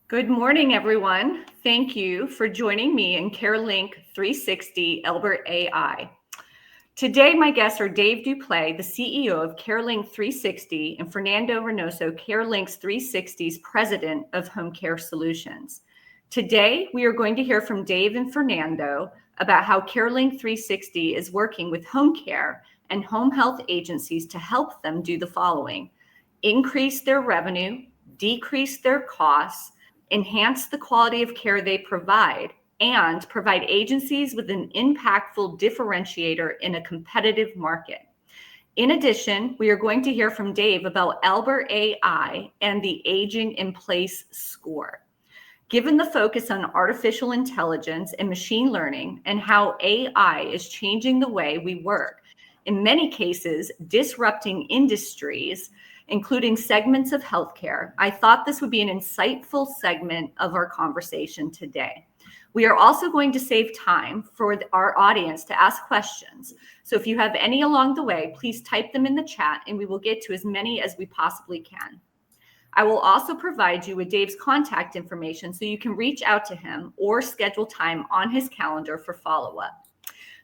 Good morning, everyone. Thank you for joining me in CareLink360 ALBERTai. Today, my guests are Dave Duplay, the CEO of CareLink360, and Fernando Reinoso, CareLink360's President of Home Care Solutions. Today, we are going to hear from Dave and Fernando about how CareLink360 is working with home care and home health agencies to help them do the following: increase their revenue, decrease their costs, enhance the quality of care they provide, and provide agencies with an impactful differentiator in a competitive market. In addition, we are going to hear from Dave about ALBERTai and the Aging in Place score. Given the focus on artificial intelligence and machine learning and how AI is changing the way we work, in many cases disrupting industries, including segments of healthcare, I thought this would be an insightful segment of our conversation today. We are also going to save time for our audience to ask questions. So if you have any along the way, please type them in the chat and we will get to as many as we possibly can. I will also provide you with Dave's contact information so you can reach out to him or schedule time on his calendar for follow-up.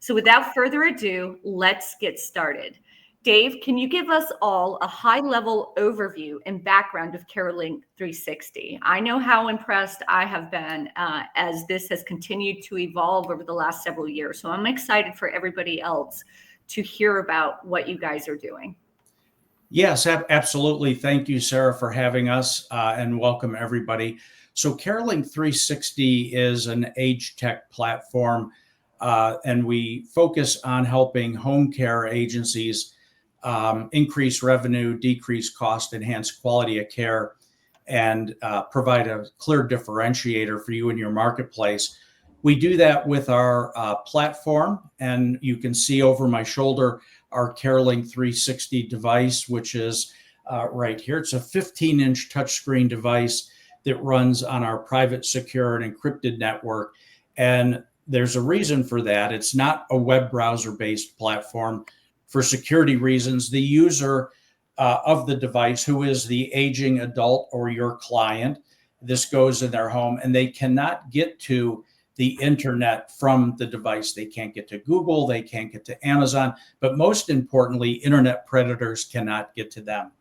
So without further ado, let's get started. Dave, can you give us all a high-level overview and background of CareLink360? I know how impressed I have been as this has continued to evolve over the last several years. So I'm excited for everybody else to hear about what you guys are doing. Yes, absolutely. Thank you, Sarah, for having us and welcome everybody. So CareLink360 is an age tech platform and we focus on helping home care agencies increase revenue, decrease cost, enhance quality of care, and provide a clear differentiator for you in your marketplace. We do that with our platform, and you can see over my shoulder our CareLink360 device, which is right here. It's a 15-inch touchscreen device that runs on our private, secure, and encrypted network. And there's a reason for that. It's not a web browser-based platform. For security reasons, the user of the device, who is the aging adult or your client, this goes in their home and they cannot get to the internet from the device. They can't get to Google, they can't get to Amazon, but most importantly, internet predators cannot get to them.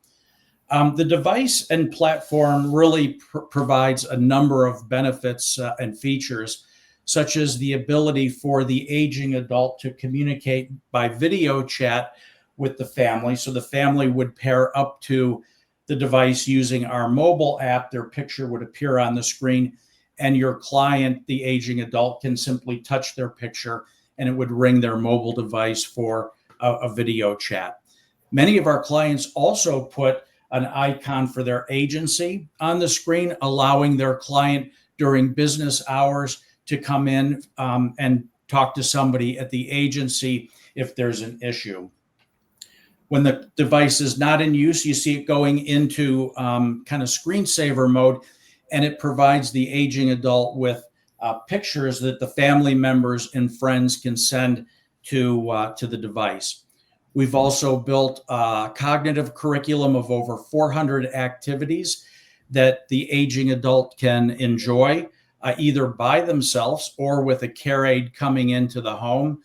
The device and platform really provides a number of benefits and features, such as the ability for the aging adult to communicate by video chat with the family. So the family would pair up to the device using our mobile app. Their picture would appear on the screen, and your client, the aging adult, can simply touch their picture and it would ring their mobile device for a video chat. Many of our clients also put an icon for their agency on the screen, allowing their client during business hours to come in and talk to somebody at the agency if there's an issue. When the device is not in use, you see it going into kind of screensaver mode, and it provides the aging adult with pictures that the family members and friends can send to the device. We've also built a cognitive curriculum of over 400 activities that the aging adult can enjoy, either by themselves or with a care aide coming into the home.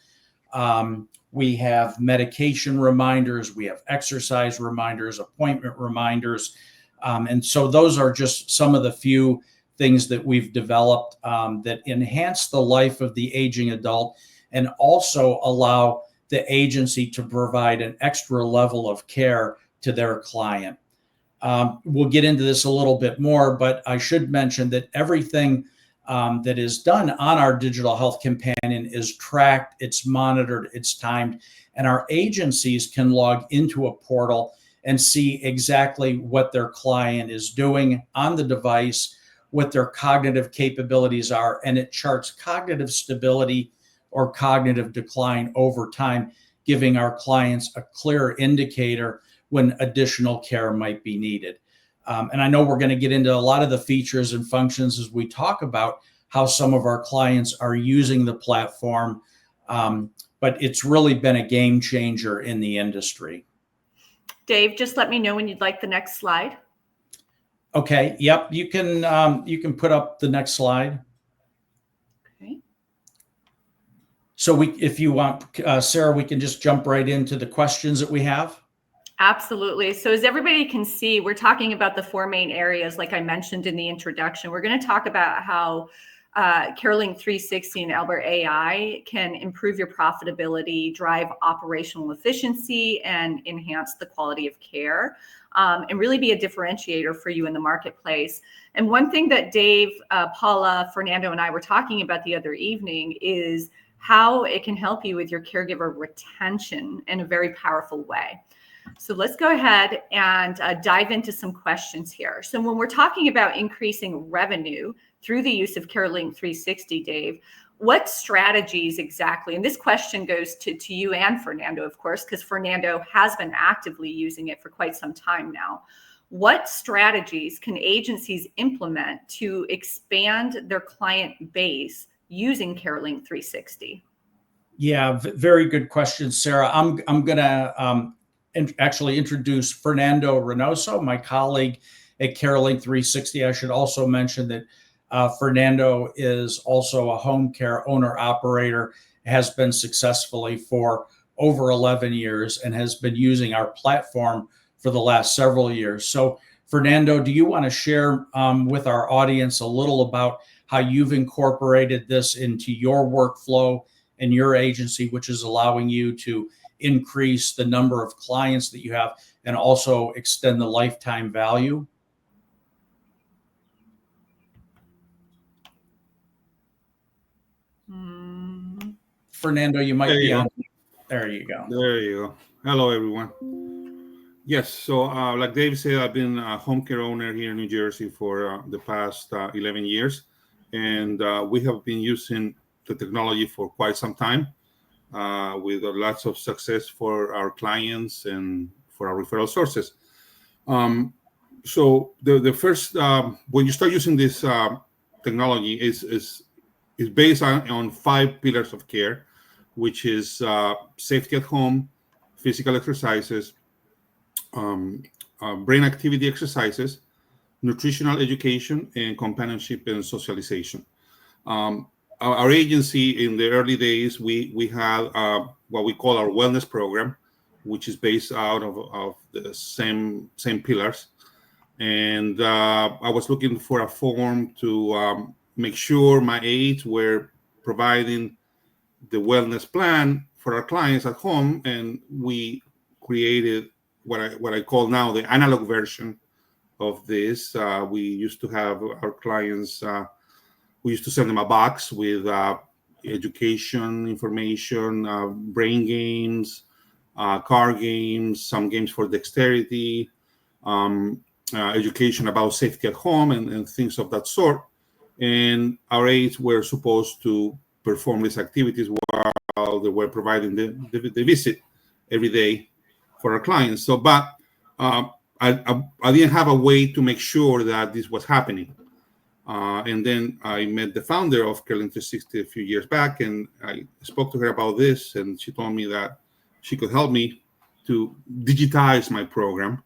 We have medication reminders, we have exercise reminders, appointment reminders. And so those are just some of the few things that we've developed that enhance the life of the aging adult and also allow the agency to provide an extra level of care to their client. We'll get into this a little bit more, but I should mention that everything that is done on our digital health companion is tracked, it's monitored, it's timed, and our agencies can log into a portal and see exactly what their client is doing on the device, what their cognitive capabilities are, and it charts cognitive stability or cognitive decline over time, giving our clients a clear indicator when additional care might be needed. And I know we're going to get into a lot of the features and functions as we talk about how some of our clients are using the platform, but it's really been a game changer in the industry. Dave, just let me know when you'd like the next slide. Okay. Yep. You can put up the next slide. Okay. So if you want, Sarah, we can just jump right into the questions that we have. Absolutely. So as everybody can see, we're talking about the four main areas, like I mentioned in the introduction. We're going to talk about how CareLink360 and ALBERTai can improve your profitability, drive operational efficiency, and enhance the quality of care, and really be a differentiator for you in the marketplace. And one thing that Dave, Paula, Fernando, and I were talking about the other evening is how it can help you with your caregiver retention in a very powerful way. So let's go ahead and dive into some questions here. So when we're talking about increasing revenue through the use of CareLink360, Dave, what strategies exactly, and this question goes to you and Fernando, of course, because Fernando has been actively using it for quite some time now. What strategies can agencies implement to expand their client base using CareLink360? Yeah, very good question, Sarah. I'm going to actually introduce Fernando Reinoso, my colleague at CareLink360. I should also mention that Fernando is also a home care owner operator, has been successfully for over 11 years, and has been using our platform for the last several years. So, Fernando, do you want to share with our audience a little about how you've incorporated this into your workflow and your agency, which is allowing you to increase the number of clients that you have and also extend the lifetime value? Fernando, you might be on. There you go. There you go. Hello, everyone. Yes, so like Dave said, I've been a home care owner here in New Jersey for the past 11 years. And we have been using the technology for quite some time with lots of success for our clients and for our referral sources. So the first, when you start using this technology, is based on 5 pillars of care, which is safety at home, physical exercises, brain activity exercises, nutritional education, and companionship and socialization. Our agency, in the early days, we had what we call our wellness program, which is based out of the same pillars. And I was looking for a form to make sure my aides were providing the wellness plan for our clients at home, and we created what I call now the analog version of this. We used to have our clients, we used to send them a box with education information, brain games, card games, some games for dexterity, education about safety at home, and things of that sort. And our aides were supposed to perform these activities while they were providing the visit every day for our clients. So, but I didn't have a way to make sure that this was happening. And then I met the founder of CareLink360 a few years back, and I spoke to her about this, and she told me that she could help me to digitize my program.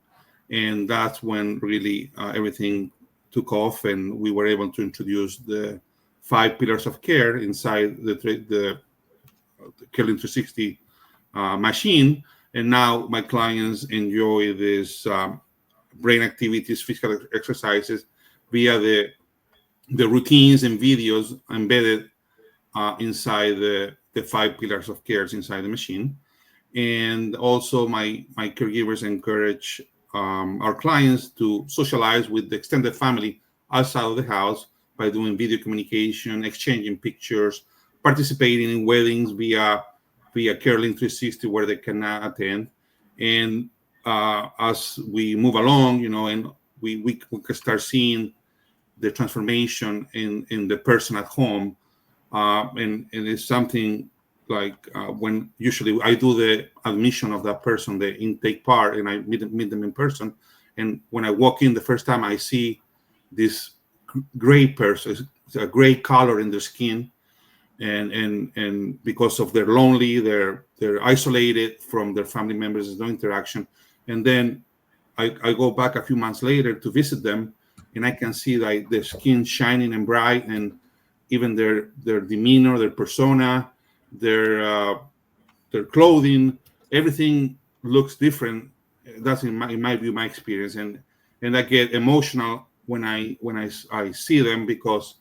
And that's when really everything took off, and we were able to introduce the 5 pillars of care inside the CareLink360 machine. And now my clients enjoy this brain activities, physical exercises via the routines and videos embedded inside the 5 pillars of cares inside the machine. And also my caregivers encourage our clients to socialize with the extended family outside of the house by doing video communication, exchanging pictures, participating in weddings via CareLink360 where they can attend. And as we move along, and we can start seeing the transformation in the person at home. And it's something like when usually I do the admission of that person, the intake part, and I meet them in person. And when I walk in the first time, I see this gray person, it's a gray color in their skin. And because of they're lonely, they're isolated from their family members, there's no interaction. And then I go back a few months later to visit them, and I can see like their skin shining and bright, and even their demeanor, their persona, their clothing, everything looks different. That's in my view, my experience, and I get emotional when I see them, because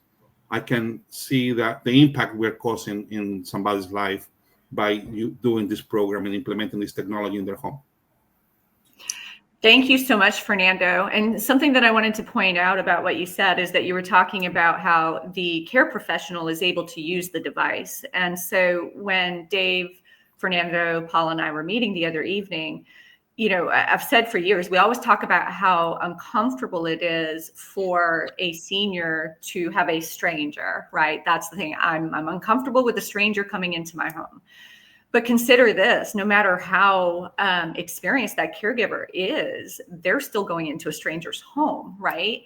I can see that the impact we're causing in somebody's life by you doing this program and implementing this technology in their home. Thank you so much, Fernando. And something that I wanted to point out about what you said is that you were talking about how the care professional is able to use the device. And so when Dave, Fernando, Paul, and I were meeting the other evening, I've said for years, we always talk about how uncomfortable it is for a senior to have a stranger, right? That's the thing. I'm uncomfortable with a stranger coming into my home. But consider this, no matter how experienced that caregiver is, they're still going into a stranger's home, right?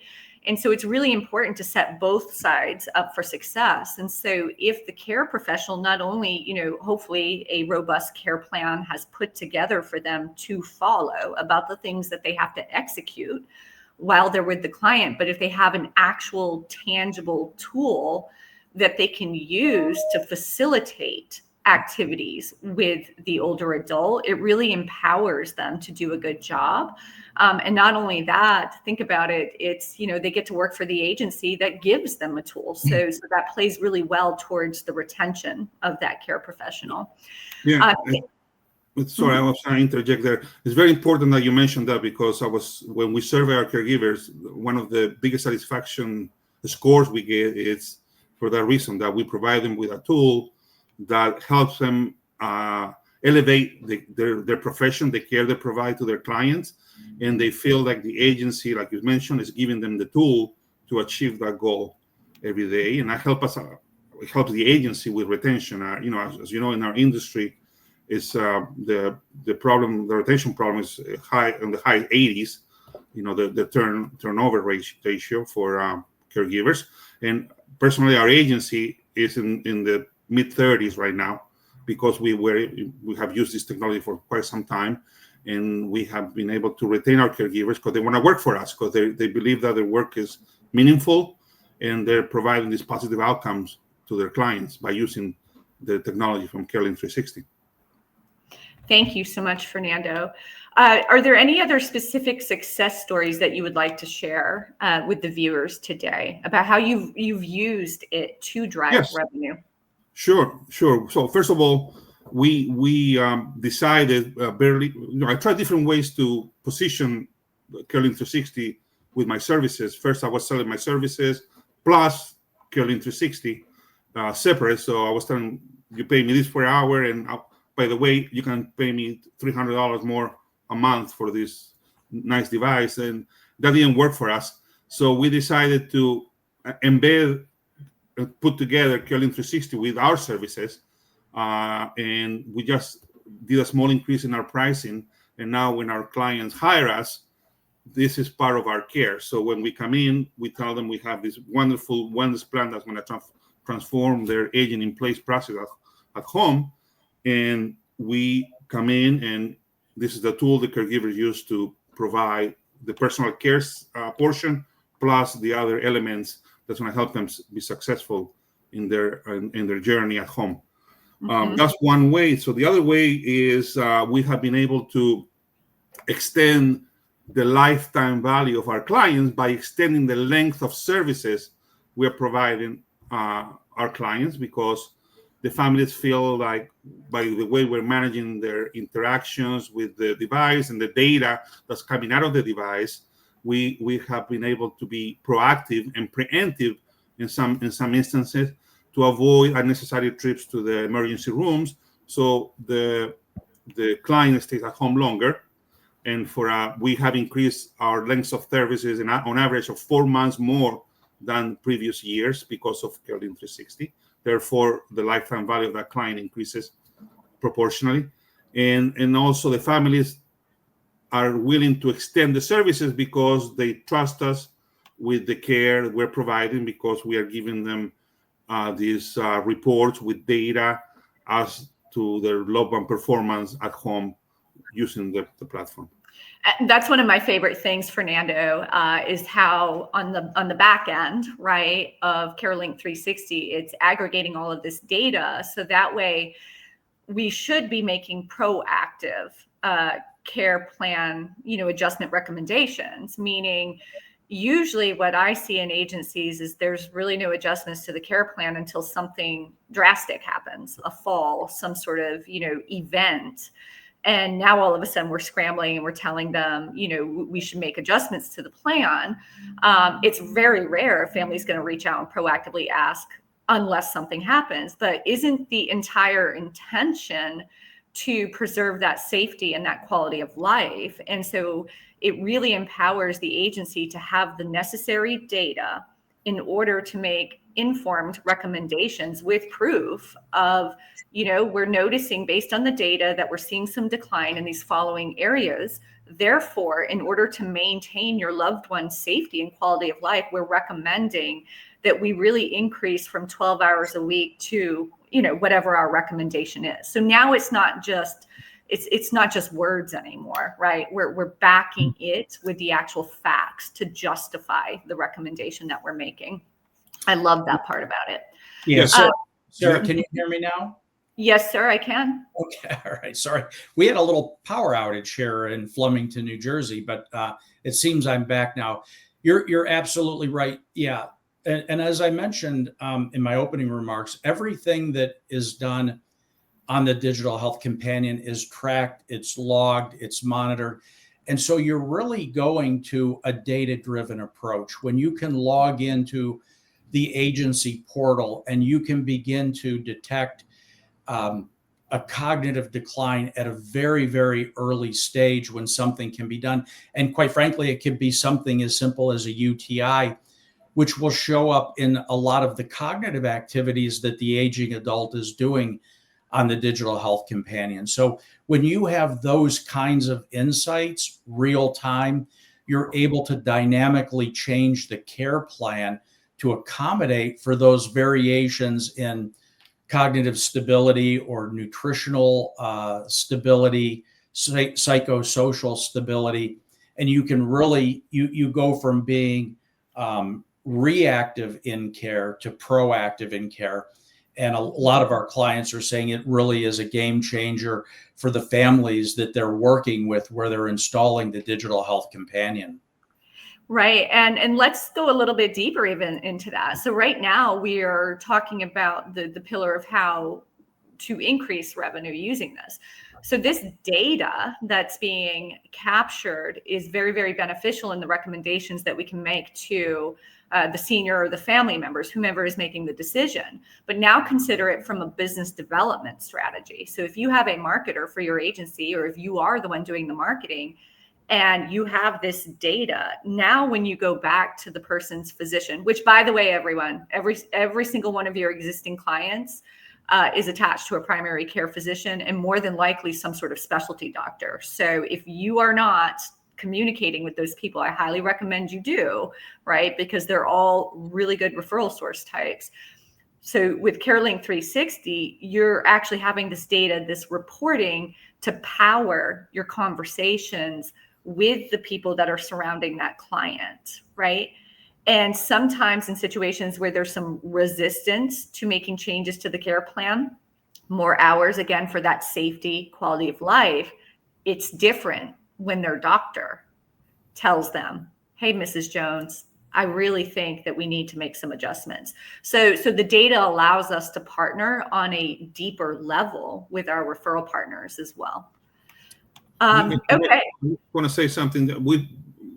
And so it's really important to set both sides up for success. And so if the care professional, not only, hopefully a robust care plan has put together for them to follow about the things that they have to execute while they're with the client, but if they have an actual tangible tool that they can use to facilitate activities with the older adult, it really empowers them to do a good job. And not only that, think about it, it's, they get to work for the agency that gives them a tool. So that plays really well towards the retention of that care professional. Yeah. Sorry, I was trying to interject there. It's very important that you mentioned that, because when we survey our caregivers, one of the biggest satisfaction scores we get is for that reason, that we provide them with a tool that helps them elevate their profession, the care they provide to their clients, and they feel like the agency, like you mentioned, is giving them the tool to achieve that goal every day. And that helps the agency with retention. As you know, in our industry, is the retention problem is high, in the high 80s. The turnover ratio for caregivers. And personally, our agency is in the mid-30s right now, because we have used this technology for quite some time, and we have been able to retain our caregivers because they want to work for us, because they believe that their work is meaningful and they're providing these positive outcomes to their clients by using the technology from CareLink360. Thank you so much, Fernando. Are there any other specific success stories that you would like to share with the viewers today about how you've used it to drive revenue? Sure. So first of all, we decided I tried different ways to position CareLink360 with my services. First, I was selling my services plus CareLink360 separate. So I was telling you, pay me this per hour, and by the way, you can pay me $300 more a month for this nice device, and that didn't work for us. So we decided to put together CareLink360 with our services, and we just did a small increase in our pricing. And now when our clients hire us, this is part of our care. So when we come in, we tell them we have this wonderful wellness plan that's going to transform their aging in place process at home. And we come in, and this is the tool the caregivers use to provide the personal care portion, plus the other elements that's going to help them be successful in their journey at home. Mm-hmm. That's one way. So the other way is we have been able to extend the lifetime value of our clients by extending the length of services we're providing our clients, because the families feel like by the way we're managing their interactions with the device and the data that's coming out of the device, we have been able to be proactive and preemptive in some instances to avoid unnecessary trips to the emergency rooms. So the client stays at home longer, and we have increased our lengths of services on average of 4 months more than previous years because of CareLink360. Therefore, the lifetime value of that client increases proportionally, and also the families are willing to extend the services because they trust us with the care we're providing, because we are giving them these reports with data as to their loved one performance at home using the platform. And that's one of my favorite things, Fernando, is how on the back end, right, of CareLink360, it's aggregating all of this data. So that way we should be making proactive care plan, adjustment recommendations, meaning usually what I see in agencies is there's really no adjustments to the care plan until something drastic happens, a fall, some sort of, event. And now all of a sudden we're scrambling and we're telling them, we should make adjustments to the plan. It's very rare a family's going to reach out and proactively ask unless something happens. But isn't the entire intention to preserve that safety and that quality of life? And so it really empowers the agency to have the necessary data in order to make informed recommendations with proof of, we're noticing based on the data that we're seeing some decline in these following areas. Therefore, in order to maintain your loved one's safety and quality of life, we're recommending that we really increase from 12 hours a week to, whatever our recommendation is. So now it's not just words anymore, right? We're backing it with the actual facts to justify the recommendation that we're making. I love that part about it. Yeah. Sarah, can you hear me now? Yes, sir, I can. Okay. All right. Sorry. We had a little power outage here in Flemington, New Jersey, but it seems I'm back now. You're absolutely right. Yeah. And as I mentioned in my opening remarks, everything that is done on the digital health companion is tracked, it's logged, it's monitored. And so you're really going to a data-driven approach when you can log into the agency portal and you can begin to detect a cognitive decline at a very, very early stage when something can be done. And quite frankly, it could be something as simple as a UTI, which will show up in a lot of the cognitive activities that the aging adult is doing on the digital health companion. So when you have those kinds of insights real time, you're able to dynamically change the care plan to accommodate for those variations in cognitive stability or nutritional stability, psychosocial stability. And you can really, you go from being reactive in care to proactive in care. And a lot of our clients are saying it really is a game changer for the families that they're working with where they're installing the digital health companion. Right. And let's go a little bit deeper even into that. So right now we are talking about the pillar of how to increase revenue using this. So this data that's being captured is very, very beneficial in the recommendations that we can make to the senior or the family members, whomever is making the decision. But now consider it from a business development strategy. So if you have a marketer for your agency, or if you are the one doing the marketing, and you have this data, now when you go back to the person's physician, which by the way, everyone, every single one of your existing clients is attached to a primary care physician and more than likely some sort of specialty doctor. So if you are not communicating with those people, I highly recommend you do, right? Because they're all really good referral source types. So with CareLink360, you're actually having this data, this reporting to power your conversations with the people that are surrounding that client, right? And sometimes in situations where there's some resistance to making changes to the care plan, more hours again for that safety, quality of life, it's different when their doctor tells them, hey, Mrs. Jones, I really think that we need to make some adjustments. So the data allows us to partner on a deeper level with our referral partners as well. Okay. I want to say something that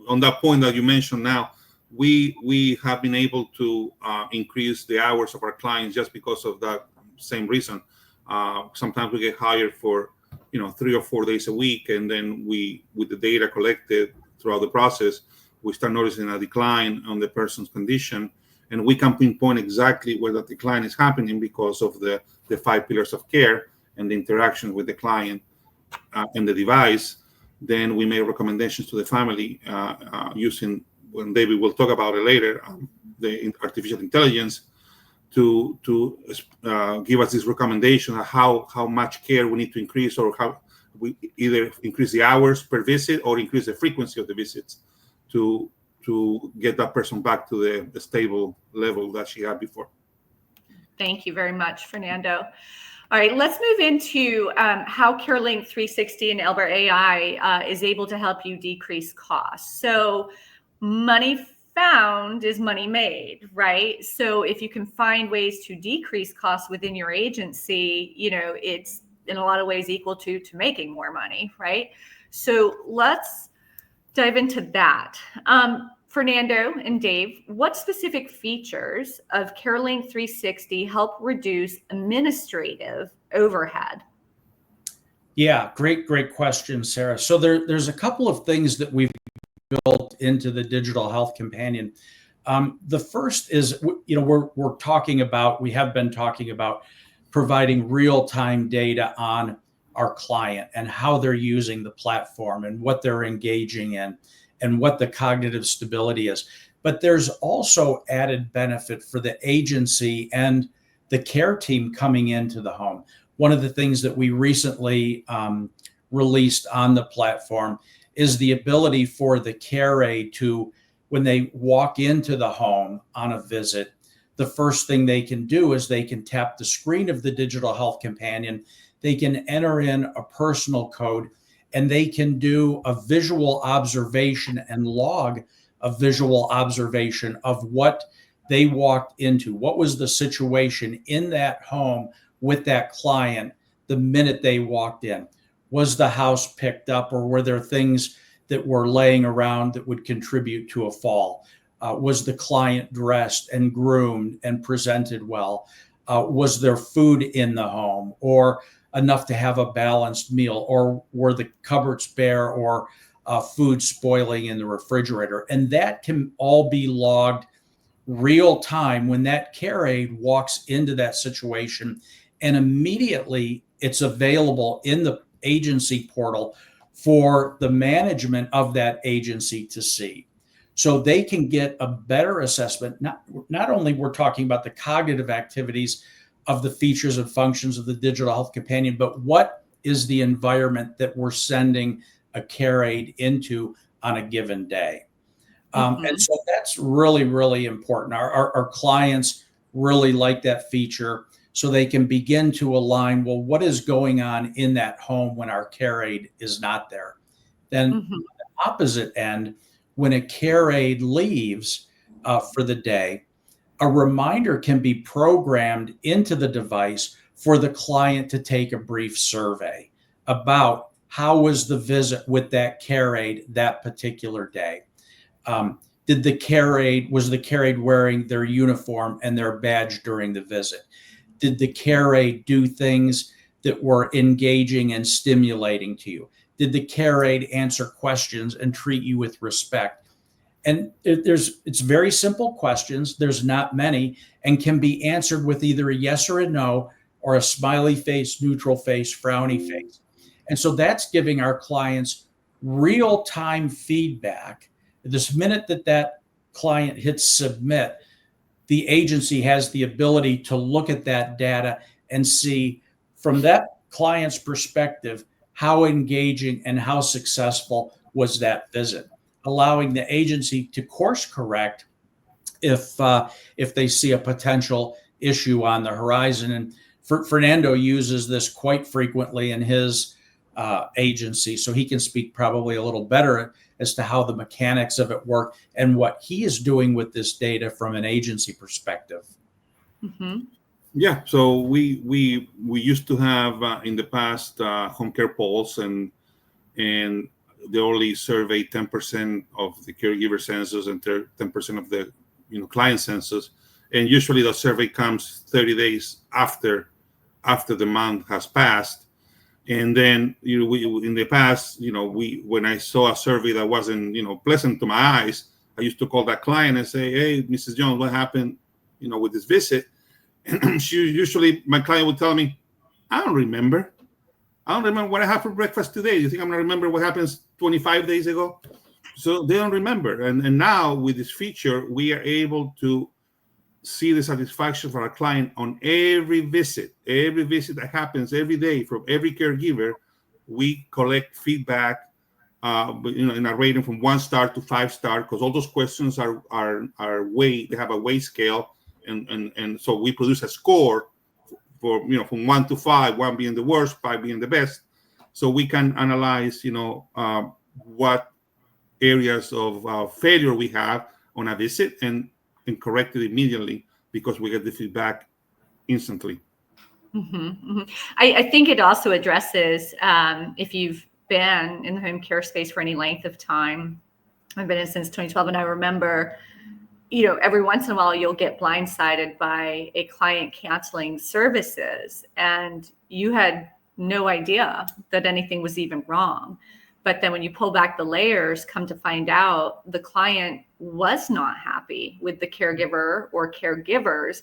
on that point that you mentioned now, we have been able to increase the hours of our clients just because of that same reason. Sometimes we get hired for 3 or 4 days a week, and then with the data collected throughout the process, we start noticing a decline on the person's condition, and we can pinpoint exactly where that decline is happening because of the 5 pillars of care and the interaction with the client and the device. Then we make recommendations to the family using, when David will talk about it later, the artificial intelligence to give us this recommendation of how much care we need to increase, or we either increase the hours per visit or increase the frequency of the visits to get that person back to the stable level that she had before. Thank you very much, Fernando. All right, let's move into how CareLink360 and ALBERTai is able to help you decrease costs. So money found is money made, right? So if you can find ways to decrease costs within your agency, it's in a lot of ways equal to making more money, right? So let's dive into that. Fernando and Dave, what specific features of CareLink360 help reduce administrative overhead? Yeah, great question, Sarah. So there's a couple of things that we've built into the digital health companion. The first is, we have been talking about providing real-time data on our client and how they're using the platform and what they're engaging in and what the cognitive stability is. But there's also added benefit for the agency and the care team coming into the home. One of the things that we recently released on the platform is the ability for the care aide to, when they walk into the home on a visit, the first thing they can do is they can tap the screen of the digital health companion. They can enter in a personal code, and they can do a visual observation and log a visual observation of what they walked into. What was the situation in that home with that client the minute they walked in? Was the house picked up, or were there things that were laying around that would contribute to a fall? Was the client dressed and groomed and presented well? Was there food in the home, or enough to have a balanced meal, or were the cupboards bare, or food spoiling in the refrigerator? And that can all be logged real time when that care aide walks into that situation, and immediately it's available in the agency portal for the management of that agency to see. So they can get a better assessment. Not only we're talking about the cognitive activities of the features and functions of the digital health companion, but what is the environment that we're sending a care aide into on a given day? And so that's really, really important. Our clients really like that feature, so they can begin to align, well, what is going on in that home when our care aide is not there? Then on the opposite end, when a care aide leaves for the day, a reminder can be programmed into the device for the client to take a brief survey about how was the visit with that care aide that particular day. Was the care aide wearing their uniform and their badge during the visit? Did the care aide do things that were engaging and stimulating to you? Did the care aide answer questions and treat you with respect? And it's very simple questions. There's not many, and can be answered with either a yes or a no, or a smiley face, neutral face, frowny face. And so that's giving our clients real-time feedback. This minute that client hits submit, the agency has the ability to look at that data and see from that client's perspective how engaging and how successful was that visit, allowing the agency to course correct if they see a potential issue on the horizon. And Fernando uses this quite frequently in his agency, so he can speak probably a little better as to how the mechanics of it work and what he is doing with this data from an agency perspective. Yeah, so we used to have in the past home care polls, and they only survey 10% of the caregiver census and 10% of the client census, and usually the survey comes 30 days after the month has passed. And then in the past, when I saw a survey that wasn't pleasant to my eyes, I used to call that client and say, "Hey, Mrs. Jones, what happened with this visit?" And my client would tell me, I don't remember what I had for breakfast today. You think I'm going to remember what happens 25 days ago? So they don't remember. And now with this feature, we are able to see the satisfaction for our client on every visit that happens every day from every caregiver. we collect feedback, in a rating from 1 star to 5 star, because all those questions are they have a weight scale, and so we produce a score for from 1 to 5, 1 being the worst, 5 being the best, so we can analyze what areas of failure we have on a visit and correct it immediately because we get the feedback instantly. I think it also addresses, if you've been in the home care space for any length of time. I've been in since 2012, and I remember, every once in a while you'll get blindsided by a client canceling services, and you had no idea that anything was even wrong. But then when you pull back the layers, come to find out the client was not happy with the caregiver or caregivers,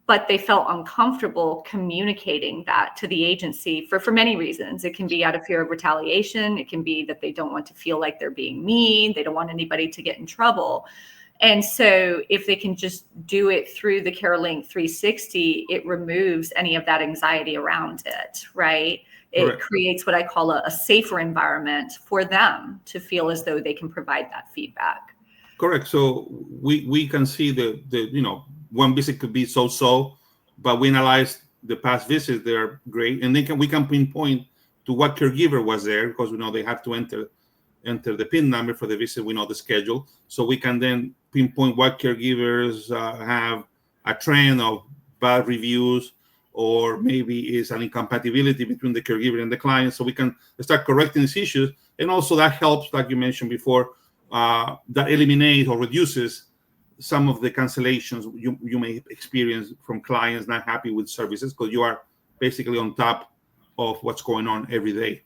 but they felt uncomfortable communicating that to the agency for many reasons. It can be out of fear of retaliation. It can be that they don't want to feel like they're being mean. They don't want anybody to get in trouble. And so if they can just do it through the CareLink360, it removes any of that anxiety around it, right? It Correct. creates what I call a safer environment for them to feel as though they can provide that feedback. Correct. So we can see the one visit could be so, but we analyze the past visits. They're great, and we can pinpoint to what caregiver was there, because we know they have to enter the PIN number for the visit. We know the schedule, so we can then pinpoint what caregivers have a trend of bad reviews, or maybe is an incompatibility between the caregiver and the client. So we can start correcting these issues, and also that helps, like you mentioned before, that eliminates or reduces some of the cancellations you may experience from clients not happy with services, because you are basically on top of what's going on every day.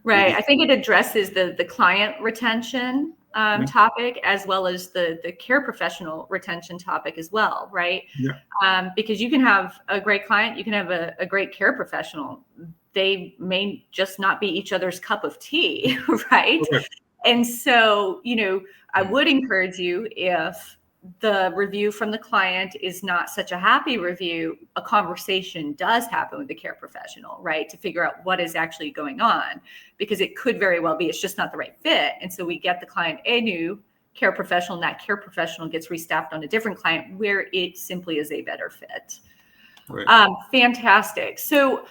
Right. I think it addresses the client retention topic, as well as the care professional retention topic as well, right? Yeah. Because you can have a great client, you can have a great care professional. They may just not be each other's cup of tea, right? Okay. And so, I would encourage you, if the review from the client is not such a happy review, a conversation does happen with the care professional, right? To figure out what is actually going on, because it could very well be it's just not the right fit. And so we get the client a new care professional, and that care professional gets restaffed on a different client where it simply is a better fit. Right. Fantastic. So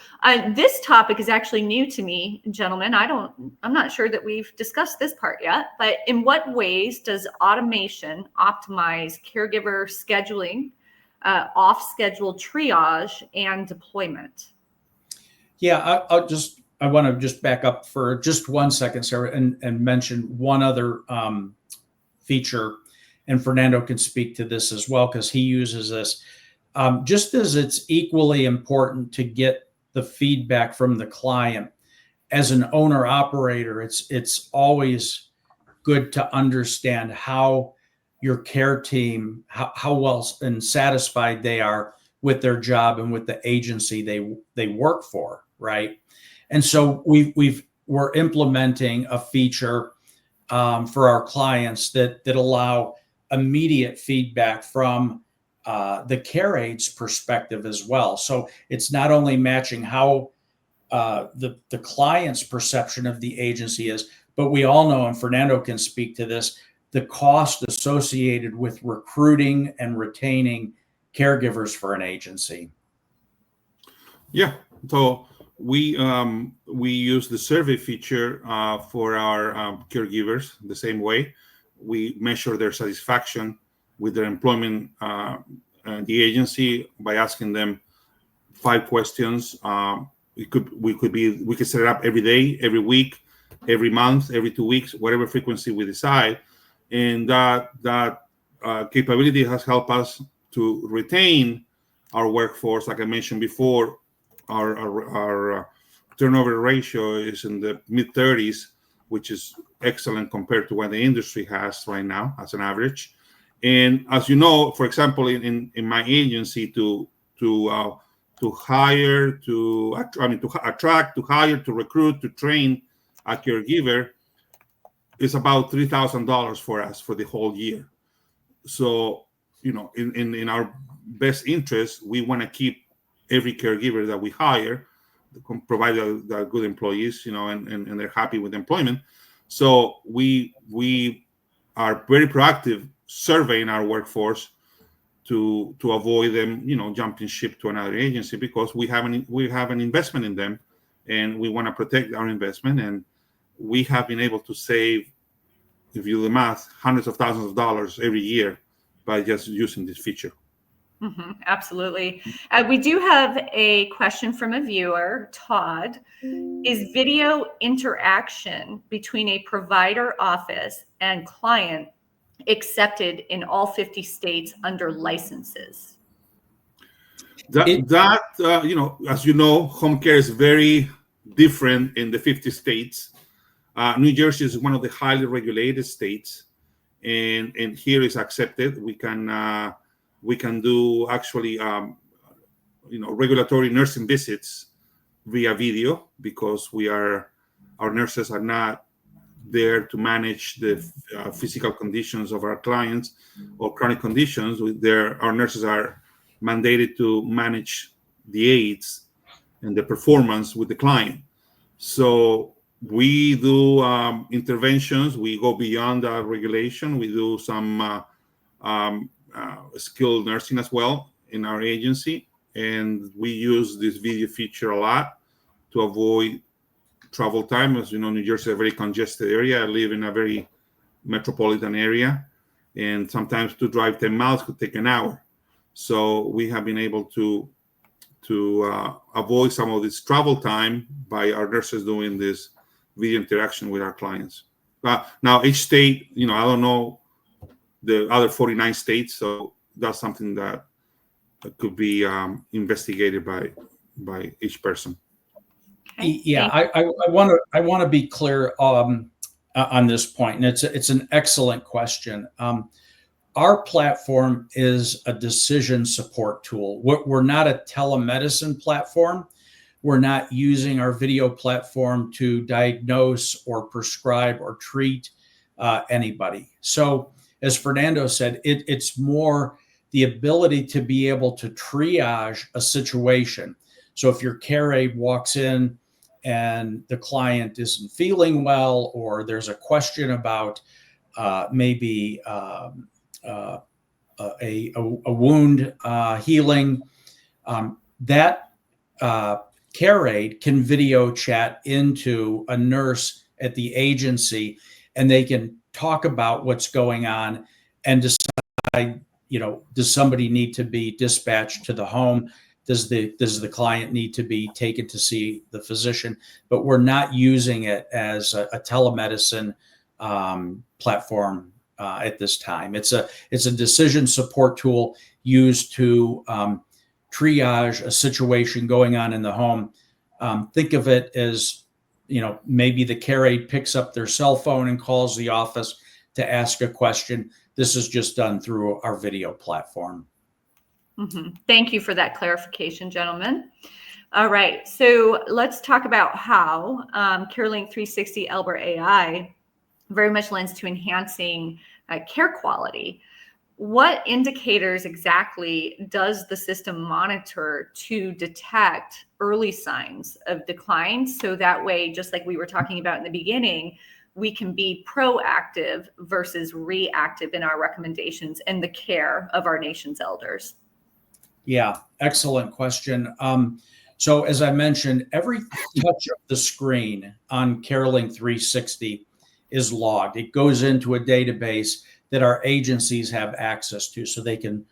this topic is actually new to me, gentlemen. I'm not sure that we've discussed this part yet, but in what ways does automation optimize caregiver scheduling, off-schedule triage, and deployment? Yeah, I want to just back up for just 1 second, Sarah, and mention one other feature, and Fernando can speak to this as well, because he uses this. Just as it's equally important to get the feedback from the client, as an owner operator, it's always good to understand how your care team, how well and satisfied they are with their job and with the agency they work for, right? And so we're implementing a feature for our clients that allow immediate feedback from the care aide's perspective as well. So it's not only matching how the client's perception of the agency is, but we all know, and Fernando can speak to this, the cost associated with recruiting and retaining caregivers for an agency. Yeah. So we use the survey feature for our caregivers the same way. We measure their satisfaction with their employment the agency by asking them 5 questions. We could set it up every day, every week, every month, every 2 weeks, whatever frequency we decide, and that capability has helped us to retain our workforce. Like I mentioned before, our turnover ratio is in the mid-30s, which is excellent compared to what the industry has right now as an average. And as you know, for example, in my agency, to attract, to hire, to recruit, to train a caregiver is about $3,000 for us for the whole year. So, in our best interest, we want to keep every caregiver that we hire, provided they're good employees, and they're happy with employment. So we are very proactive surveying our workforce to avoid them, jumping ship to another agency, because we have an investment in them, and we want to protect our investment. And we have been able to save, if you do the math, hundreds of thousands of dollars every year by just using this feature. Absolutely. We do have a question from a viewer, Todd. Is video interaction between a provider office and client accepted in all 50 states under licenses? As you know, home care is very different in the 50 states. New Jersey is one of the highly regulated states, and here is accepted. We can do actually, regulatory nursing visits via video, because our nurses are not there to manage the physical conditions of our clients or chronic conditions. Our nurses are mandated to manage the aids and the performance with the client. So we do interventions. We go beyond the regulation. We do some skilled nursing as well in our agency, and we use this video feature a lot to avoid travel time. As you know, New Jersey is a very congested area. I live in a very metropolitan area, and sometimes to drive 10 miles could take an hour. So we have been able to avoid some of this travel time by our nurses doing this video interaction with our clients. Now, each state, I don't know the other 49 states, so that's something that could be investigated by each person. Okay. Yeah, I want to be clear on this point, and it's an excellent question. Our platform is a decision support tool. We're not a telemedicine platform. We're not using our video platform to diagnose or prescribe or treat anybody. So, as Fernando said, it's more the ability to be able to triage a situation. So if your care aide walks in and the client isn't feeling well, or there's a question about maybe a wound healing, that care aide can video chat into a nurse at the agency, and they can talk about what's going on and decide, does somebody need to be dispatched to the home? Does the client need to be taken to see the physician? But we're not using it as a telemedicine platform at this time. It's a decision support tool used to triage a situation going on in the home. Think of it as, maybe the care aide picks up their cell phone and calls the office to ask a question. This is just done through our video platform. Thank you for that clarification, gentlemen. All right, so let's talk about how CareLink360 ALBERTai very much lends to enhancing care quality. What indicators exactly does the system monitor to detect early signs of decline? So that way, just like we were talking about in the beginning, we can be proactive versus reactive in our recommendations and the care of our nation's elders. Yeah, excellent question. So as I mentioned, every touch of the screen on CareLink360 is logged. It goes into a database that our agencies have access to, so they can,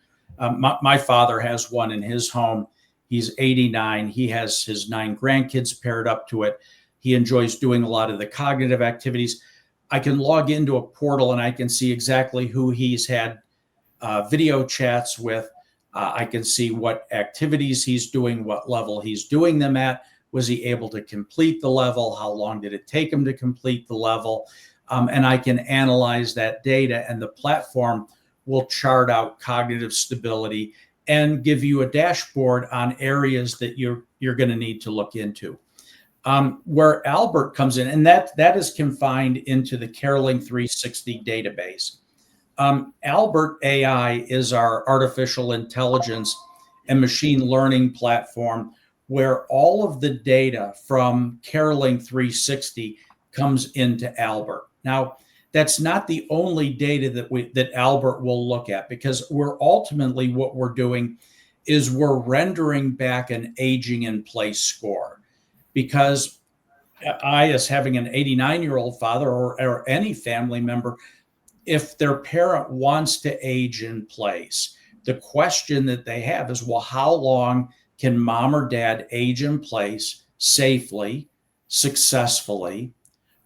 my father has one in his home. He's 89. He has his 9 grandkids paired up to it. He enjoys doing a lot of the cognitive activities. I can log into a portal and I can see exactly who he's had video chats with. I can see what activities he's doing, what level he's doing them at. Was he able to complete the level? How long did it take him to complete the level? And I can analyze that data, and the platform will chart out cognitive stability and give you a dashboard on areas that you're going to need to look into. Where Albert comes in, and that is confined into the CareLink360 database. ALBERTai is our artificial intelligence and machine learning platform where all of the data from CareLink360 comes into Albert. Now, that's not the only data that Albert will look at, because we're ultimately, what we're doing is we're rendering back an aging in place score. Because I, as having an 89-year-old father, or any family member, if their parent wants to age in place, the question that they have is, well, how long can mom or dad age in place safely, successfully?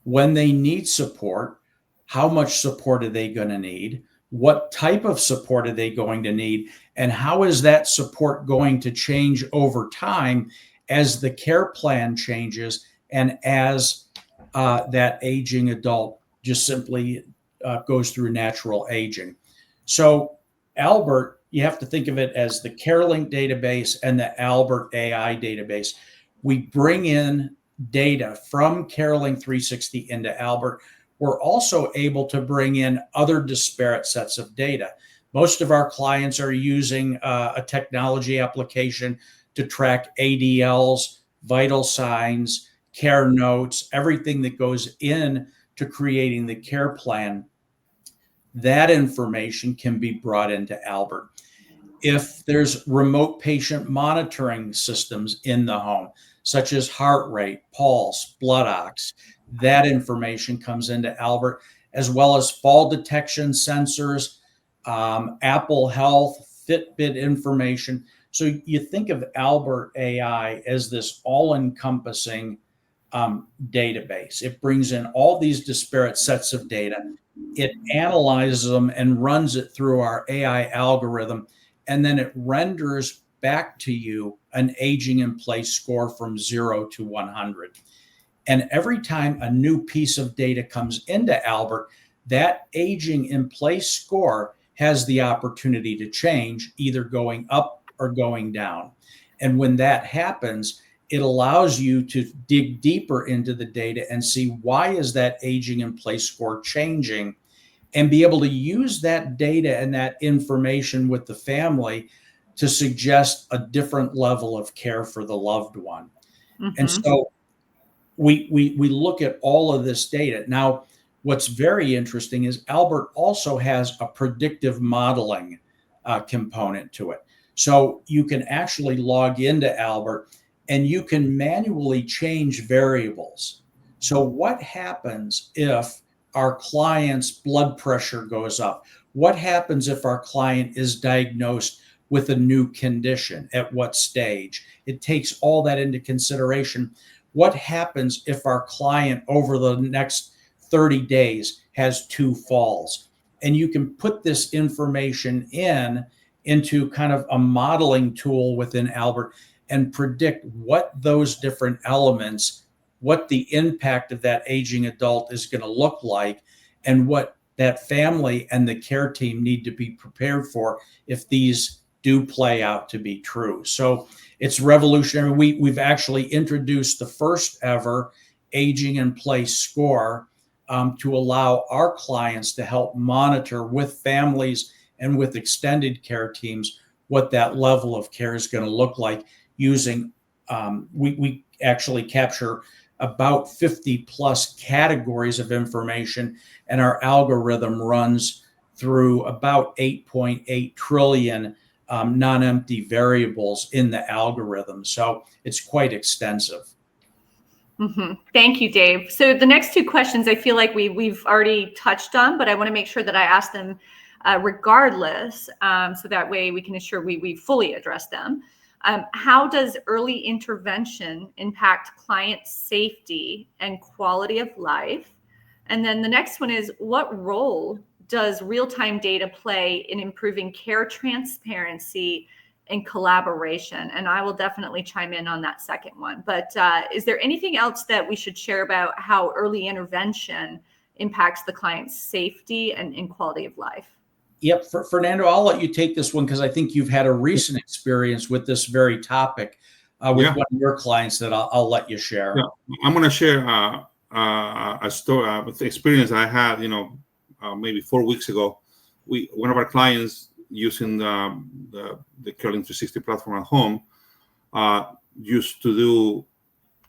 When they need support, how much support are they going to need? What type of support are they going to need? And how is that support going to change over time as the care plan changes and as that aging adult just simply goes through natural aging? So Albert, you have to think of it as the CareLink database and the ALBERTai database. We bring in data from CareLink360 into Albert. We're also able to bring in other disparate sets of data. Most of our clients are using a technology application to track ADLs, vital signs, care notes, everything that goes in to creating the care plan. That information can be brought into Albert. If there's remote patient monitoring systems in the home, such as heart rate, pulse, blood ox, that information comes into Albert, as well as fall detection sensors, Apple Health, Fitbit information. So you think of ALBERTai as this all-encompassing database. It brings in all these disparate sets of data. It analyzes them and runs it through our AI algorithm, and then it renders back to you an aging in place score from 0 to 100. And every time a new piece of data comes into Albert, that aging in place score has the opportunity to change, either going up or going down. And when that happens, it allows you to dig deeper into the data and see, why is that aging in place score changing, and be able to use that data and that information with the family to suggest a different level of care for the loved one. Mm-hmm. And so we look at all of this data. Now, what's very interesting is Albert also has a predictive modeling component to it. So you can actually log into Albert and you can manually change variables. So what happens if our client's blood pressure goes up? What happens if our client is diagnosed with a new condition? At what stage? It takes all that into consideration. What happens if our client over the next 30 days has 2 falls? And you can put this information into kind of a modeling tool within Albert and predict what those different elements, what the impact of that aging adult is going to look like, and what that family and the care team need to be prepared for if these do play out to be true. So it's revolutionary. We've actually introduced the first ever aging in place score to allow our clients to help monitor with families and with extended care teams what that level of care is going to look like using, we actually capture about 50 plus categories of information, and our algorithm runs through about 8.8 trillion non-empty variables in the algorithm. So it's quite extensive. Mm-hmm. Thank you, Dave. So the next 2 questions I feel like we've already touched on, but I want to make sure that I ask them regardless, so that way we can ensure we fully address them. How does early intervention impact client safety and quality of life? And then the next one is, what role does real-time data play in improving care transparency and collaboration? And I will definitely chime in on that second one. But is there anything else that we should share about how early intervention impacts the client's safety and quality of life? Yep. Fernando, I'll let you take this one because I think you've had a recent experience with this very topic with one of your clients that I'll let you share. Yeah. I'm going to share a story with the experience I had, maybe 4 weeks ago. One of our clients using the CareLink360 platform at home, used to do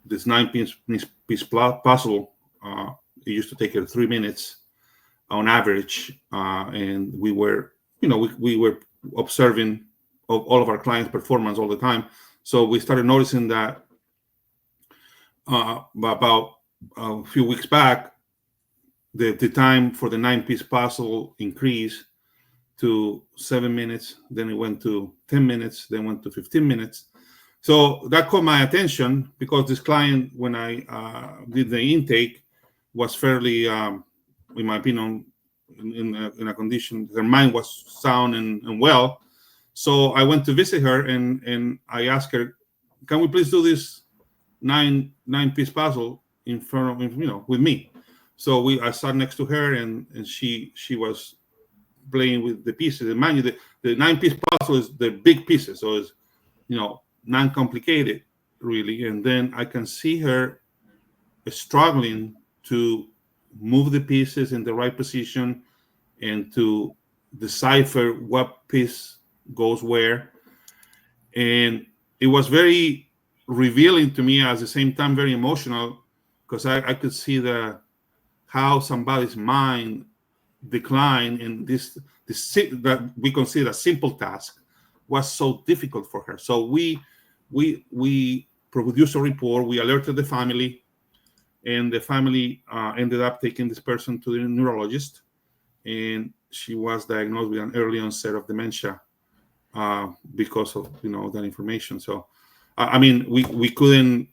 this 9-piece puzzle. It used to take her 3 minutes on average, and we were, we were observing all of our clients' performance all the time. So we started noticing that about a few weeks back, the time for the 9-piece puzzle increased to 7 minutes. Then it went to 10 minutes. Then went to 15 minutes. So that caught my attention because this client, when I did the intake, was fairly, in my opinion, in a condition. Her mind was sound and well. So I went to visit her and I asked her, "Can we please do this nine-piece puzzle in front of with me?" So I sat next to her and she was playing with the pieces. And mind you, the 9-piece puzzle is the big pieces, so it's non-complicated really. And then I can see her struggling to move the pieces in the right position and to decipher what piece goes where. And it was very revealing to me, at the same time very emotional, because I could see how somebody's mind declined, and this that we consider a simple task was so difficult for her. So we produced a report, we alerted the family, and the family ended up taking this person to the neurologist, and she was diagnosed with an early onset of dementia because of that information. So I mean, we couldn't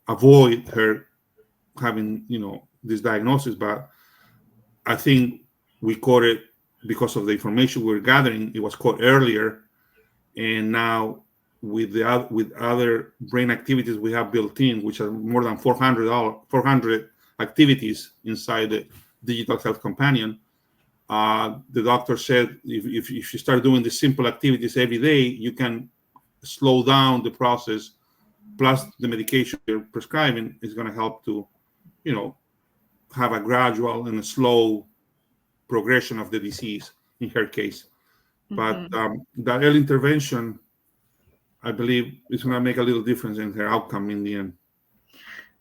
avoid her having this diagnosis, but I think we caught it because of the information we were gathering. It was caught earlier, and now with other brain activities we have built in, which are more than 400 activities inside the digital health companion. The doctor said if you start doing the simple activities every day, you can slow down the process. Plus, the medication you're prescribing is going to help to, have a gradual and a slow progression of the disease in her case. Mm-hmm. But that early intervention, I believe, is going to make a little difference in her outcome in the end.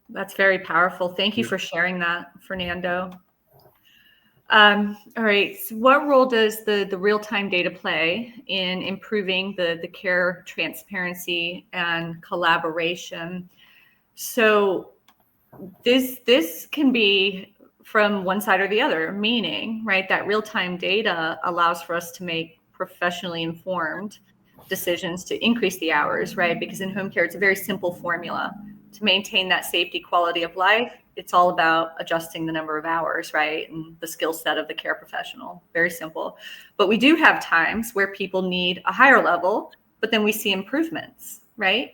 That's very powerful. Thank you for sharing that, Fernando. All right. So what role does the real-time data play in improving the care transparency and collaboration? So this can be from one side or the other, meaning, right, that real-time data allows for us to make professionally informed decisions to increase the hours, right? Because in home care, it's a very simple formula. To maintain that safety, quality of life, it's all about adjusting the number of hours, right? And the skill set of the care professional. Very simple. But we do have times where people need a higher level, but then we see improvements, right?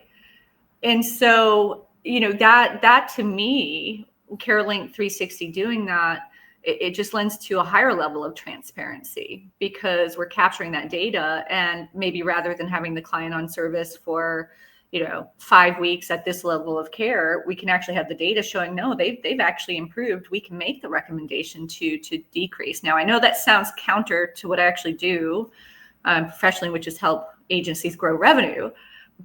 And so, that to me, CareLink360 doing that, it just lends to a higher level of transparency because we're capturing that data, and maybe rather than having the client on service for 5 weeks at this level of care, we can actually have the data showing, no, they've actually improved. We can make the recommendation to decrease. Now, I know that sounds counter to what I actually do professionally, which is help agencies grow revenue.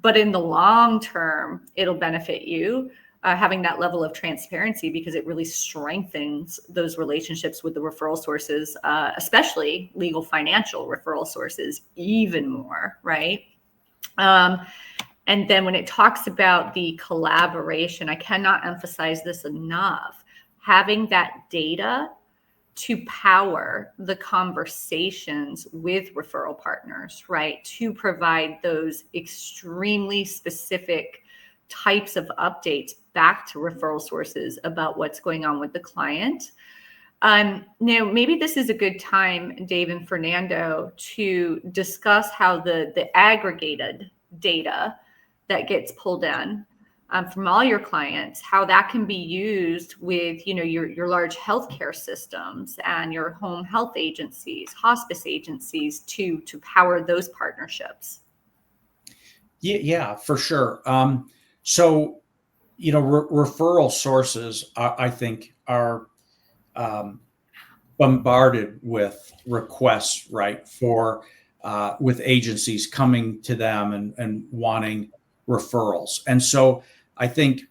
But in the long term, it'll benefit you having that level of transparency because it really strengthens those relationships with the referral sources, especially legal financial referral sources, even more, right? And then when it talks about the collaboration, I cannot emphasize this enough. Having that data to power the conversations with referral partners, right? To provide those extremely specific types of updates back to referral sources about what's going on with the client. Maybe this is a good time, Dave and Fernando, to discuss how the aggregated data that gets pulled in from all your clients, how that can be used with, your large healthcare systems and your home health agencies, hospice agencies to power those partnerships. Yeah, for sure. So, referral sources, I think, are bombarded with requests, right, for with agencies coming to them and wanting referrals. And so I think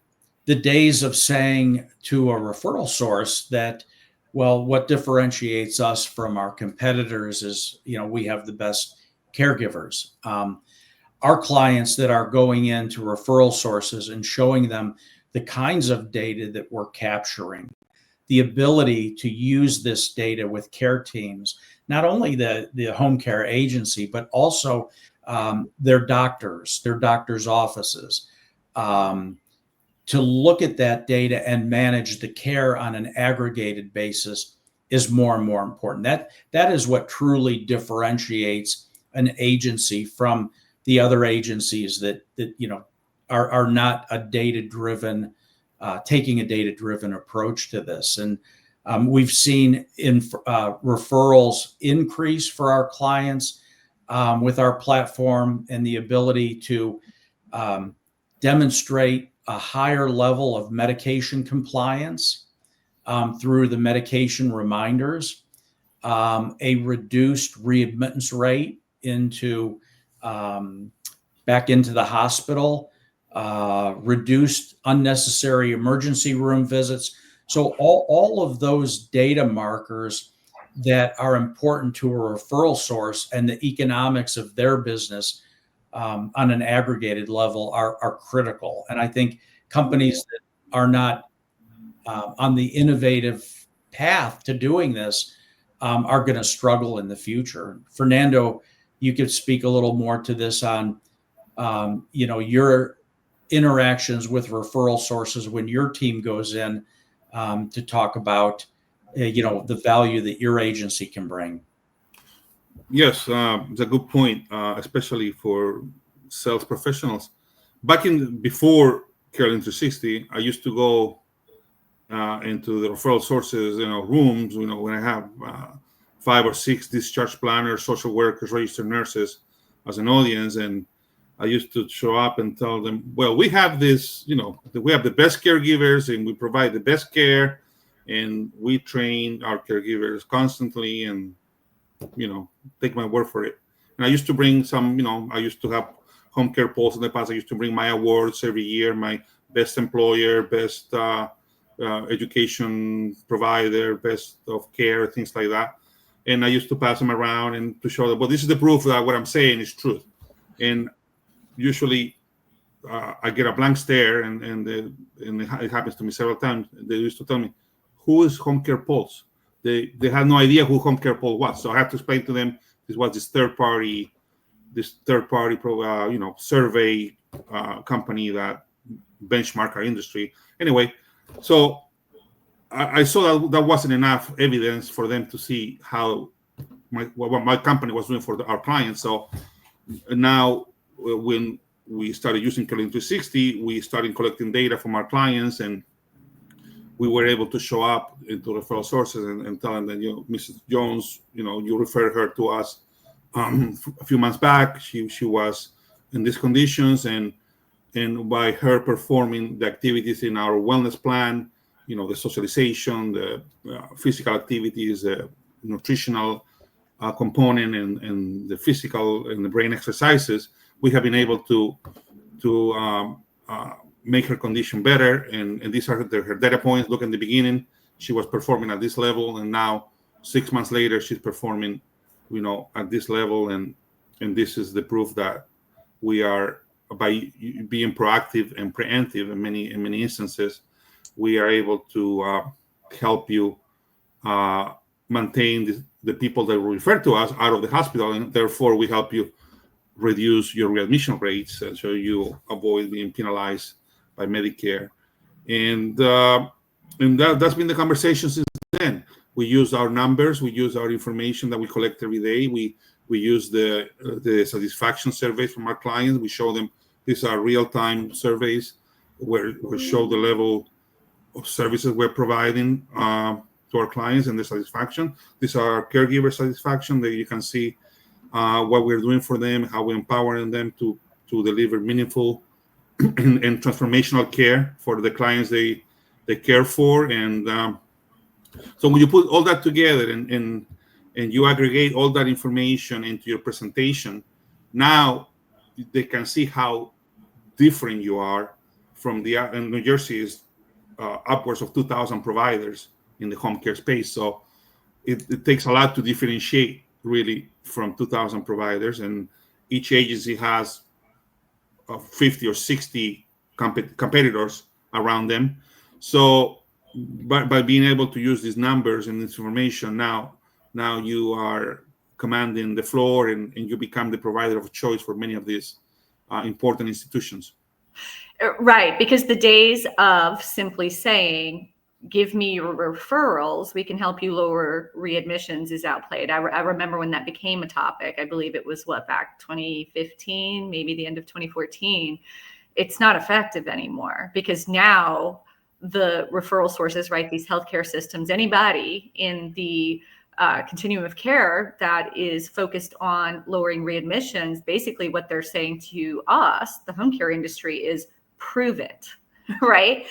the days of saying to a referral source that, well, what differentiates us from our competitors is, we have the best caregivers. Our clients that are going into referral sources and showing them the kinds of data that we're capturing, the ability to use this data with care teams, not only the home care agency, but also their doctors' offices, to look at that data and manage the care on an aggregated basis is more and more important. That is what truly differentiates an agency from the other agencies that are not a data-driven, taking a data-driven approach to this. And we've seen referrals increase for our clients with our platform, and the ability to demonstrate a higher level of medication compliance through the medication reminders, a reduced readmittance rate back into the hospital, reduced unnecessary emergency room visits. So all of those data markers that are important to a referral source and the economics of their business on an aggregated level are critical. And I think companies that are not on the innovative path to doing this are going to struggle in the future. Fernando, you could speak a little more to this on your interactions with referral sources when your team goes in to talk about the value that your agency can bring. Yes, it's a good point, especially for sales professionals. Before CareLink360, I used to go into the referral sources, rooms, when I have 5 or 6 discharge planners, social workers, registered nurses as an audience. And I used to show up and tell them, well, we have this, we have the best caregivers and we provide the best care, and we train our caregivers constantly, and, take my word for it. And I used to bring some, I used to have home care polls in the past. I used to bring my awards every year, my best employer, best education provider, best of care, things like that. And I used to pass them around and to show them, well, this is the proof that what I'm saying is truth. And usually I get a blank stare, and it happens to me several times. They used to tell me, who is Home Care Pulse? They had no idea who Home Care Pulse was. So I had to explain to them this was this third party survey company that benchmark our industry. Anyway, so I saw that wasn't enough evidence for them to see how what my company was doing for our clients. So now, when we started using CareLink360, we started collecting data from our clients, and we were able to show up into referral sources and tell them that, Mrs. Jones, you referred her to us a few months back. She was in these conditions, and by her performing the activities in our wellness plan, the socialization, the physical activities, the nutritional component, and the physical and the brain exercises, we have been able to make her condition better. And these are her data points. Look, in the beginning, she was performing at this level, and now 6 months later, she's performing, at this level. And this is the proof that we are, by being proactive and preemptive in many instances, we are able to help you maintain the people that refer to us out of the hospital, and therefore we help you reduce your readmission rates, so you avoid being penalized by Medicare. And that's been the conversation since then. We use our numbers, we use our information that we collect every day. We use the satisfaction surveys from our clients. We show them, these are real-time surveys where we show the level of services we're providing to our clients and their satisfaction. These are caregiver satisfaction, that you can see what we're doing for them, how we're empowering them to deliver meaningful and transformational care for the clients they care for. And so when you put all that together, and and you aggregate all that information into your presentation, now they can see how different you are from and New Jersey is upwards of 2,000 providers in the home care space. So it takes a lot to differentiate really from 2,000 providers, and each agency has 50 or 60 competitors around them. So by being able to use these numbers and this information, now you are commanding the floor, and you become the provider of choice for many of these important institutions. Right, because the days of simply saying, give me your referrals, we can help you lower readmissions is outplayed. I remember when that became a topic. I believe it was back 2015, maybe the end of 2014. It's not effective anymore, because now the referral sources, right, these healthcare systems, anybody in the continuum of care that is focused on lowering readmissions, basically what they're saying to us, the home care industry, is prove it, right?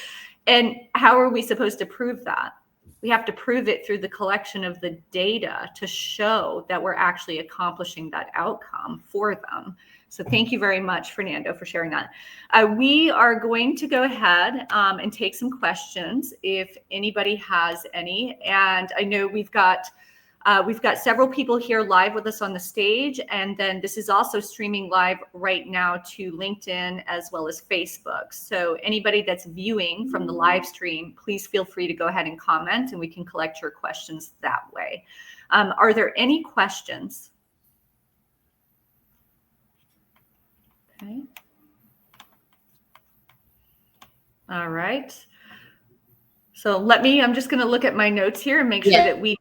And how are we supposed to prove that? We have to prove it through the collection of the data to show that we're actually accomplishing that outcome for them. So thank you very much, Fernando, for sharing that. We are going to go ahead and take some questions if anybody has any. And I know we've got several people here live with us on the stage, and then this is also streaming live right now to LinkedIn as well as Facebook. So anybody that's viewing from the live stream, please feel free to go ahead and comment, and we can collect your questions that way. Are there any questions? Okay. All right. So I'm just going to look at my notes here and make sure that we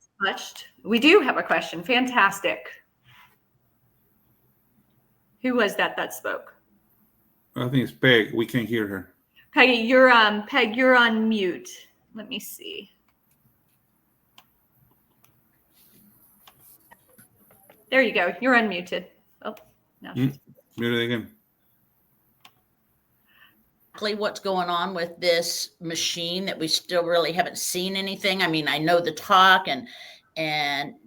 do have a question. Fantastic. Who was that spoke? I think it's Peg. We can't hear her. Peggy, Peg, you're on mute. Let me see. There you go. You're unmuted. Oh, no. Mute it again. What's going on with this machine that we still really haven't seen anything. I mean, I know the talk, and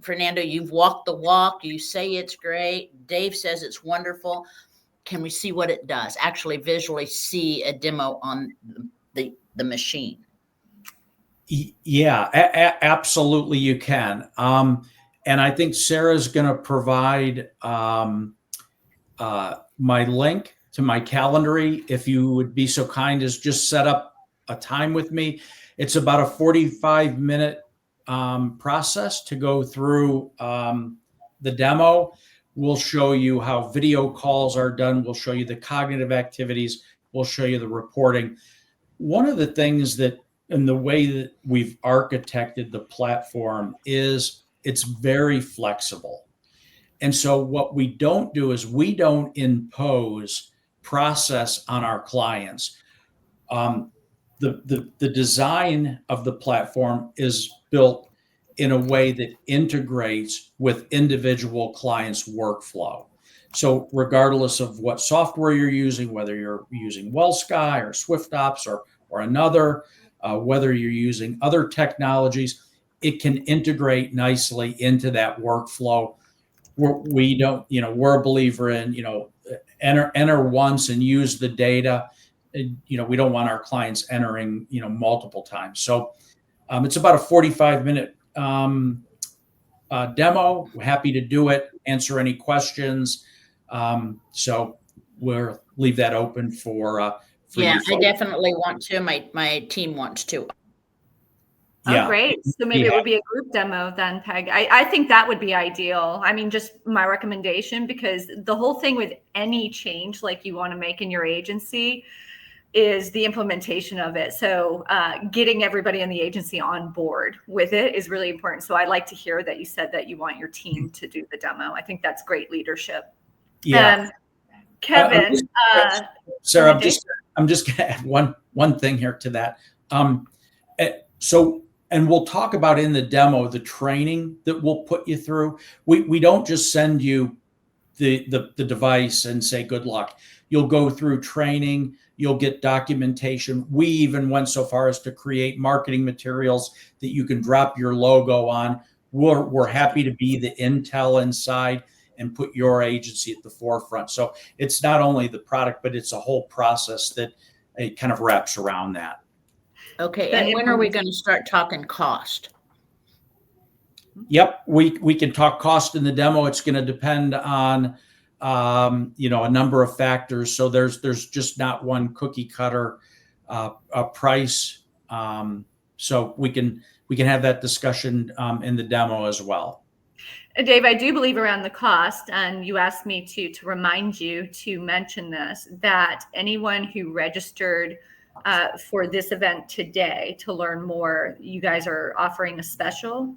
Fernando, you've walked the walk. You say it's great. Dave says it's wonderful. Can we see what it does? Actually visually see a demo on the machine. Yeah, absolutely you can. And I think Sarah's going to provide my link to my Calendly. If you would be so kind as just set up a time with me. It's about a 45-minute process to go through the demo. We'll show you how video calls are done. We'll show you the cognitive activities. We'll show you the reporting. One of the things that, in the way that we've architected the platform, is it's very flexible. And so what we don't do is we don't impose process on our clients. The design of the platform is built in a way that integrates with individual clients' workflow. So regardless of what software you're using, whether you're using WellSky or SwiftOps or another, whether you're using other technologies, it can integrate nicely into that workflow. We don't, we're a believer in, enter once and use the data. We don't want our clients entering, multiple times. So it's about a 45-minute demo. We're happy to do it, answer any questions. So we'll leave that open for yeah, I definitely want to. My team wants to. Oh, great. So maybe it would be a group demo then, Peg. I think that would be ideal. I mean, just my recommendation, because the whole thing with any change like you want to make in your agency is the implementation of it. So getting everybody in the agency on board with it is really important. So I like to hear that you said that you want your team to do the demo. I think that's great leadership. Yeah. Kevin. Sarah, I'm just going to add one thing here to that. And we'll talk about in the demo, the training that we'll put you through. We don't just send you the device and say, good luck. You'll go through training. You'll get documentation. We even went so far as to create marketing materials that you can drop your logo on we're happy to be the intel inside and put your agency at the forefront. So it's not only the product, but it's a whole process that it kind of wraps around that. Okay, and when are we going to start talking cost? Yep, we can talk cost in the demo. It's going to depend on a number of factors. So there's just not one cookie cutter price. So we can have that discussion in the demo as well. Dave, I do believe around the cost, and you asked me to remind you to mention this, that anyone who registered for this event today to learn more, you guys are offering a special.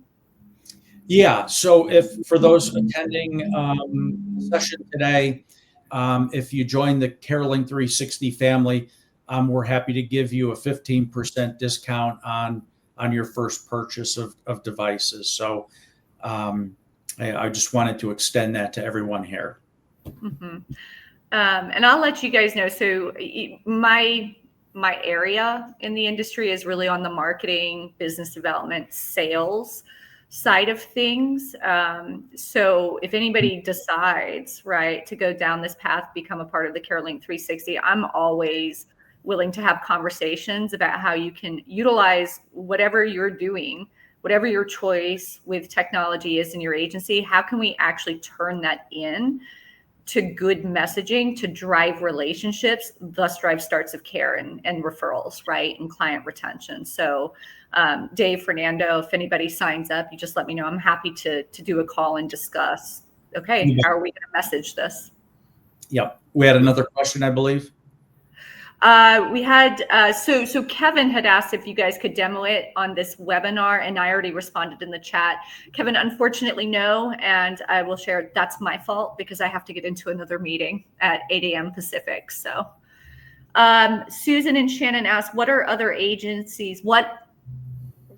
Yeah. So if for those attending the session today, if you join the CareLink360 family, we're happy to give you a 15% discount on your first purchase of devices. So I just wanted to extend that to everyone here. Mm-hmm. And I'll let you guys know. So my area in the industry is really on the marketing, business development, sales side of things. So if anybody decides, right, to go down this path, become a part of the CareLink360, I'm always willing to have conversations about how you can utilize whatever you're doing, whatever your choice with technology is in your agency. How can we actually turn that in to good messaging to drive relationships, thus drive starts of care and referrals, right, and client retention. So Dave, Fernando, if anybody signs up, you just let me know. I'm happy to do a call and discuss, okay, how are we going to message this? Yep. We had another question, I believe. We had, so Kevin had asked if you guys could demo it on this webinar, and I already responded in the chat. Kevin, unfortunately, no, and I will share that's my fault because I have to get into another meeting at 8 a.m. Pacific. So Susan and Shannon asked, what are other agencies? What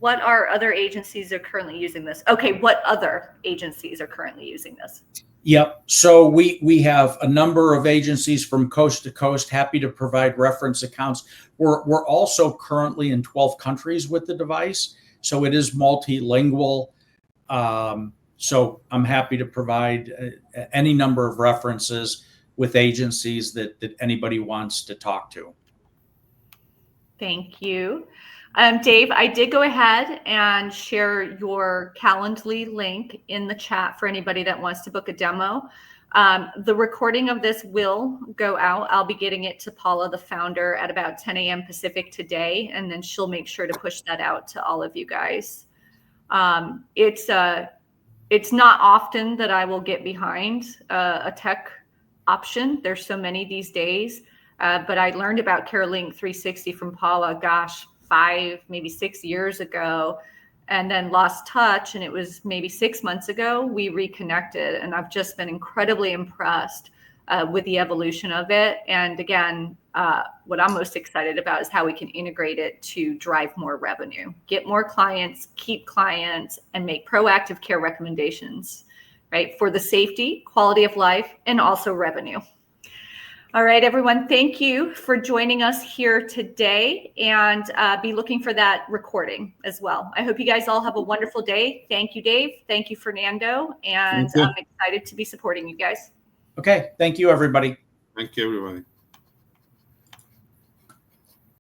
are other agencies that are currently using this? Okay, what other agencies are currently using this? Yep. So we have a number of agencies from coast to coast, happy to provide reference accounts. We're also currently in 12 countries with the device, so it is multilingual. So I'm happy to provide any number of references with agencies that anybody wants to talk to. Thank you. Dave, I did go ahead and share your Calendly link in the chat for anybody that wants to book a demo. The recording of this will go out. I'll be getting it to Paula, the founder, at about 10 a.m. Pacific today, and then she'll make sure to push that out to all of you guys. It's not often that I will get behind a tech option. There's so many these days, but I learned about CareLink360 from Paula, gosh, 5, maybe 6 years ago, and then lost touch. And it was maybe 6 months ago, we reconnected, and I've just been incredibly impressed with the evolution of it. And again, what I'm most excited about is how we can integrate it to drive more revenue, get more clients, keep clients, and make proactive care recommendations, right, for the safety, quality of life, and also revenue. All right, everyone, thank you for joining us here today, and be looking for that recording as well. I hope you guys all have a wonderful day. Thank you, Dave. Thank you, Fernando. And I'm excited to be supporting you guys. Okay. Thank you, everybody. Thank you, everybody.